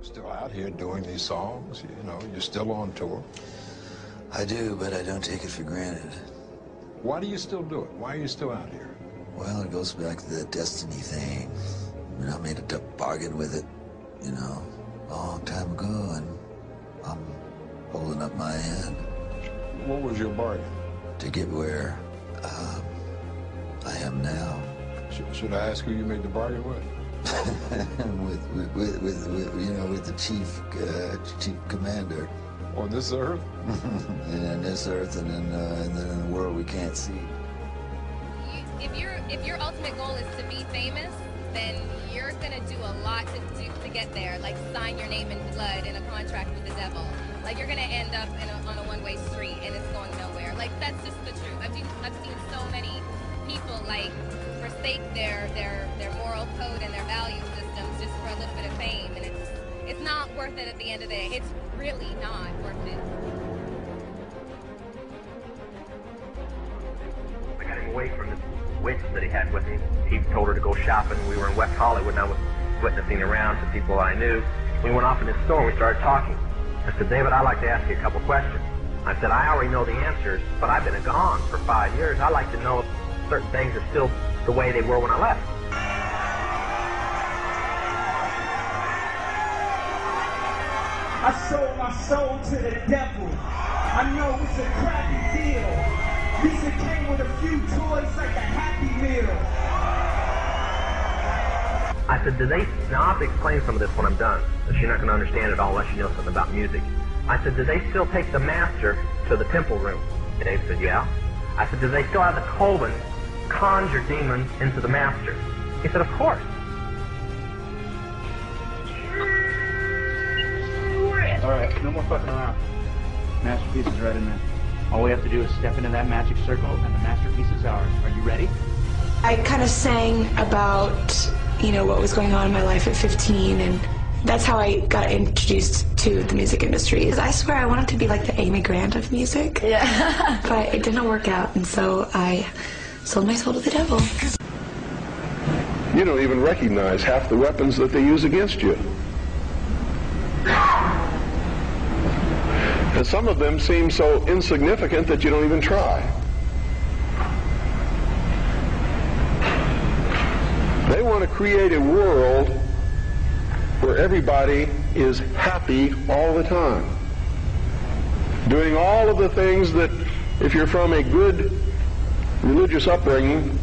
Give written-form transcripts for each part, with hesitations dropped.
Still out here doing these songs, you know, you're still on tour. I do, but I don't take it for granted. Why do you still do it? Why are you still out here? Well, it goes back to the destiny thing. You know, I made a bargain with it, you know, a long time ago, and I'm holding up my end. What was your bargain? To get where I am now. Should I ask who you made the bargain with? with the chief commander. On this earth? And on this earth, and then in the world we can't see. If your ultimate goal is to be famous, then you're gonna do a lot to get there. Like sign your name in blood in a contract with the devil. Like you're gonna end up on a one-way street and it's going nowhere. Like that's just the truth. I've seen so many people like forsake their moral code and their value systems just for a little bit of fame, and it's not worth it at the end of the day. It's really not worth it. I got him away from this witch that he had with him. He told her to go shopping. We were in West Hollywood, and I was witnessing around to people I knew. We went off in his store and we started talking. I said, David, I'd like to ask you a couple questions. I said, I already know the answers, but I've been gone for 5 years. I'd like to know if certain things are still the way they were when I left. I sold my soul to the devil. I know it's a crappy deal. Lisa came with a few toys like a Happy Meal. I said, now I have to explain some of this when I'm done, because you're not going to understand it all unless you know something about music. I said, do they still take the master to the temple room? And Dave said, yeah. I said, do they still have the coven conjure demons into the master? He said, of course. All right, no more fucking around. Masterpiece is right in there. All we have to do is step into that magic circle, and the masterpiece is ours. Are you ready? I kind of sang about, you know, what was going on in my life at 15, and that's how I got introduced to the music industry. I swear I wanted to be like the Amy Grant of music. Yeah. But it didn't work out, and so I sold my soul to the devil. You don't even recognize half the weapons that they use against you. And some of them seem so insignificant that you don't even try. They want to create a world where everybody is happy all the time, doing all of the things that, if you're from a good religious upbringing,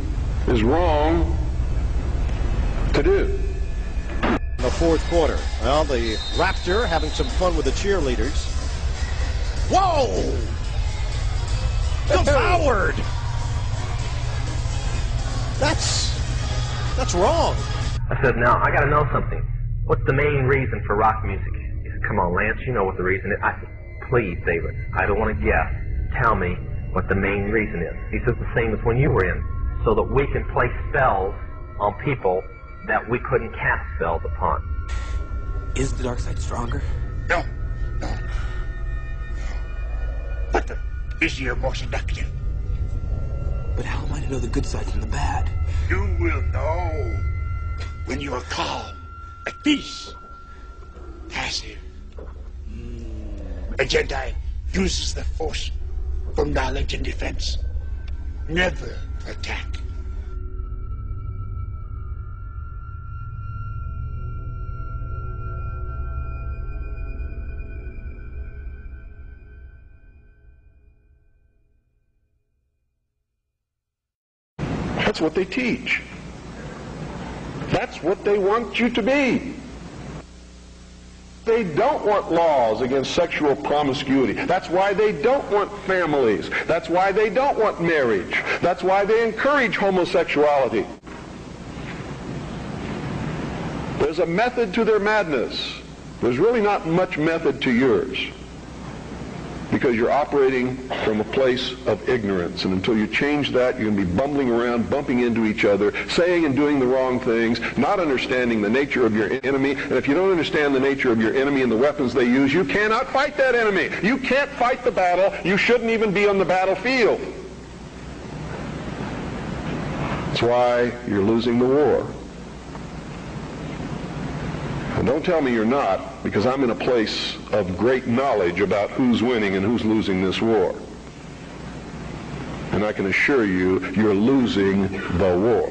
is wrong to do. The fourth quarter. Well, the Raptor having some fun with the cheerleaders. Whoa! Devoured! That's wrong. I said, now, I got to know something. What's the main reason for rock music? He said, come on, Lance, you know what the reason is. I said, please, David, I don't want to guess. Tell me what the main reason is. He says, the same as when you were in, so that we can play spells on people that we couldn't cast spells upon. Is the dark side stronger? No. But easier, more seductive. But how am I to know the good side from the bad? You will know when you are calm, at peace, passive. A Jedi uses the Force for knowledge and defense, never attack. That's what they teach. That's what they want you to be. They don't want laws against sexual promiscuity. That's why they don't want families. That's why they don't want marriage. That's why they encourage homosexuality. There's a method to their madness. There's really not much method to yours, because you're operating from a place of ignorance. And until you change that, you're going to be bumbling around, bumping into each other, saying and doing the wrong things, not understanding the nature of your enemy. And if you don't understand the nature of your enemy and the weapons they use, you cannot fight that enemy. You can't fight the battle. You shouldn't even be on the battlefield. That's why you're losing the war. And don't tell me you're not, because I'm in a place of great knowledge about who's winning and who's losing this war. And I can assure you, you're losing the war.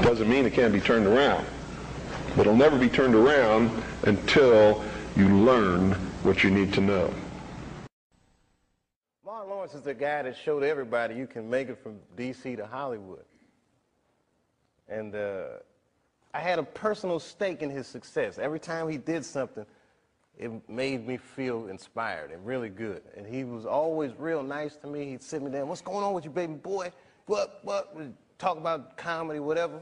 Doesn't mean it can't be turned around, but it'll never be turned around until you learn what you need to know. Martin Lawrence is the guy that showed everybody you can make it from D.C. to Hollywood. And I had a personal stake in his success. Every time he did something, it made me feel inspired and really good. And he was always real nice to me. He'd sit me down, what's going on with you, baby boy? What? We'd talk about comedy, whatever.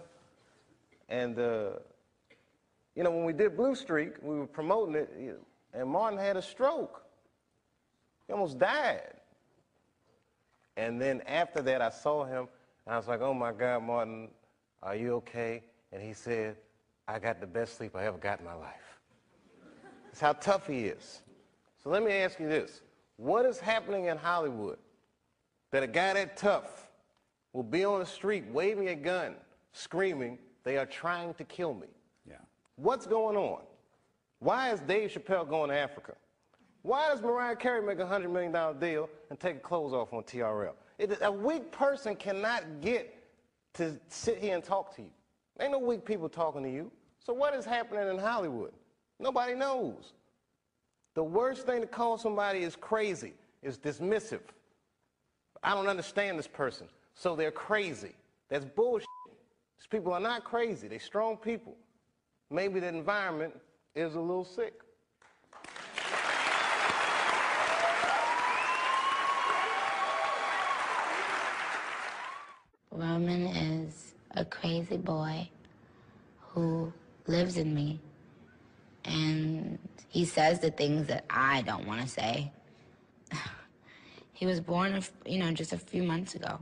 And, you know, when we did Blue Streak, we were promoting it, and Martin had a stroke. He almost died. And then after that, I saw him, and I was like, oh my God, Martin, are you okay? And he said, I got the best sleep I ever got in my life. That's how tough he is. So let me ask you this. What is happening in Hollywood that a guy that tough will be on the street waving a gun, screaming, they are trying to kill me? Yeah. What's going on? Why is Dave Chappelle going to Africa? Why does Mariah Carey make a $100 million deal and take her clothes off on TRL? A weak person cannot get to sit here and talk to you. Ain't no weak people talking to you. So what is happening in Hollywood? Nobody knows. The worst thing to call somebody is crazy, is dismissive. I don't understand this person, so they're crazy. That's bullshit. These people are not crazy. They're strong people. Maybe the environment is a little sick. Roman is a crazy boy who lives in me, and he says the things that I don't want to say. He was born, just a few months ago.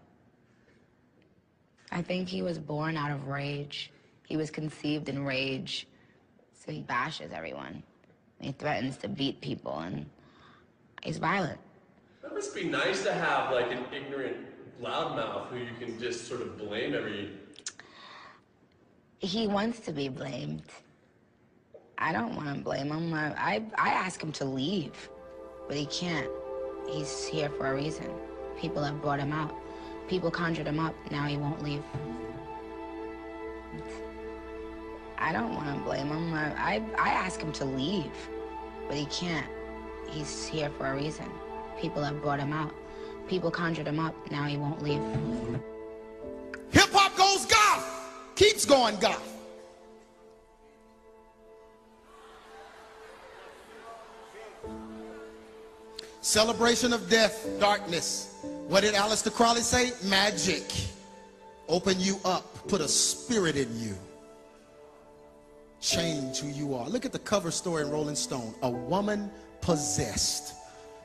I think he was born out of rage. He was conceived in rage, so he bashes everyone. He threatens to beat people, and he's violent. That must be nice to have, like, an ignorant loudmouth who you can just sort of blame every... He wants to be blamed. I don't want to blame him. I ask him to leave, but he can't. He's here for a reason. People have brought him out. People conjured him up. Now he won't leave. I don't want to blame him. I ask him to leave, but he can't. He's here for a reason. People have brought him out. People conjured him up. Now he won't leave. Hip-hop goes goth. Keeps going goth. Celebration of death, darkness. What did Aleister Crowley say? Magic. Open you up. Put a spirit in you. Change who you are. Look at the cover story in Rolling Stone. A woman possessed.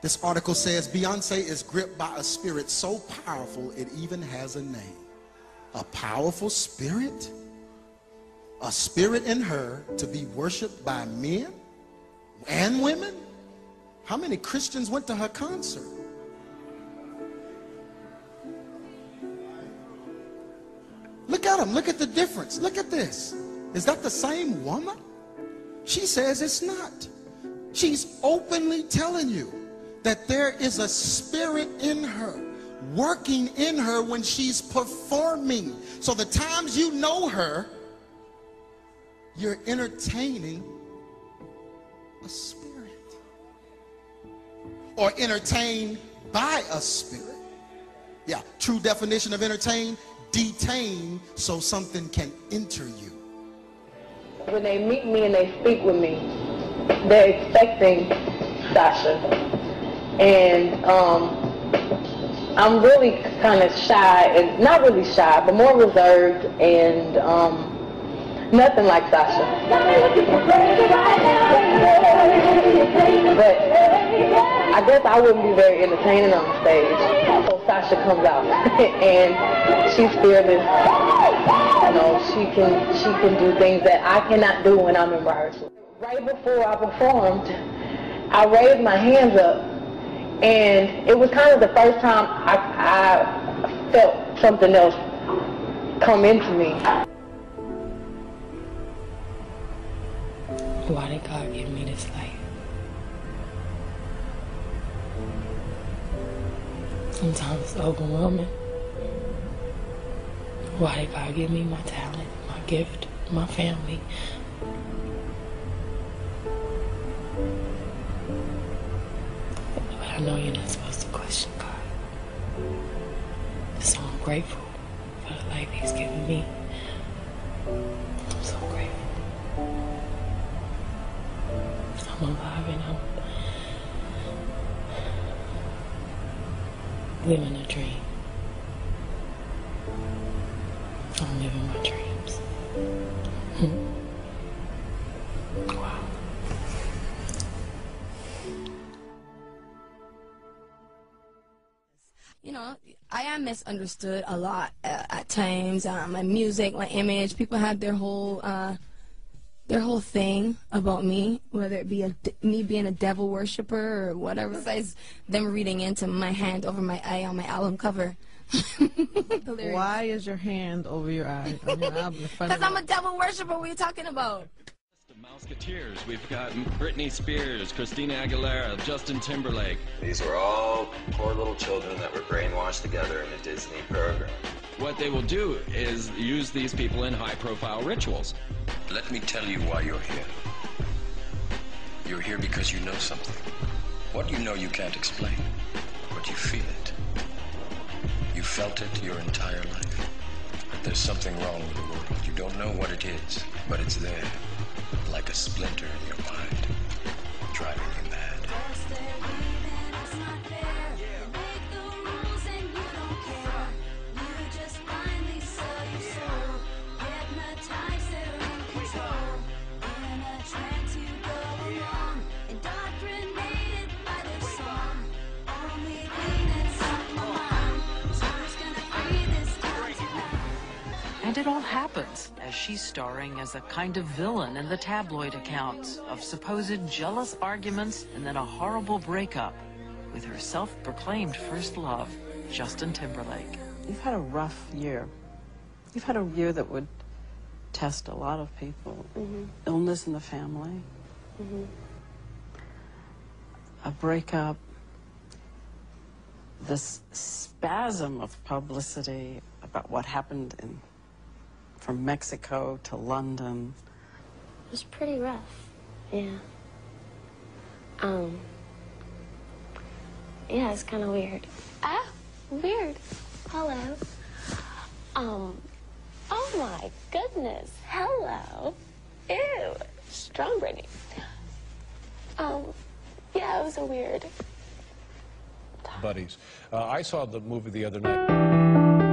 This article says Beyoncé is gripped by a spirit so powerful it even has a name. A powerful spirit? A spirit in her to be worshiped by men and women? How many Christians went to her concert? Look at them. Look at the difference. Look at this. Is that the same woman? She says it's not. She's openly telling you that there is a spirit in her, working in her when she's performing. So the times you know her, you're entertaining a spirit. Or entertained by a spirit. Yeah, true definition of entertain, detain so something can enter you. When they meet me and they speak with me, they're expecting Sasha. And I'm really kind of shy, and not really shy, but more reserved and nothing like Sasha. But I guess I wouldn't be very entertaining on stage. So Sasha comes out and she's fearless. You know, she can do things that I cannot do when I'm in rehearsal. Right before I performed, I raised my hands up, and it was kind of the first time I felt something else come into me. Why did God give me this life? Sometimes it's overwhelming. Why did God give me my talent, my gift, my family? But I know you're not supposed to question God. So I'm grateful for the life He's given me. I'm so grateful. I'm alive and I'm living a dream. I'm living my dreams. Wow. You know, I am misunderstood a lot at times. My music, my image, people have their whole thing about me, whether it be me being a devil worshiper or whatever. Besides them reading into my hand over my eye on my album cover. Why is your hand over your eye on your album? Because I'm a devil worshiper. What are you talking about? Musketeers. We've got Britney Spears, Christina Aguilera, Justin Timberlake. These were all poor little children that were brainwashed together in a Disney program. What they will do is use these people in high-profile rituals. Let me tell you why you're here. You're here because you know something. What you know you can't explain, but you feel it. You felt it your entire life. But there's something wrong with the world. You don't know what it is, but it's there. Like a splinter in your mind, driving you mad. And it all happens as she's starring as a kind of villain in the tabloid accounts of supposed jealous arguments and then a horrible breakup with her self-proclaimed first love, Justin Timberlake. You've had a rough year. You've had a year that would test a lot of people. Illness in the family. A breakup. This spasm of publicity about what happened from Mexico to London. It was pretty rough, yeah. Yeah, it's kind of weird. Ah, weird. Hello. Oh my goodness. Hello. Ew. Strong Britney. Yeah, it was a weird buddies. I saw the movie the other night.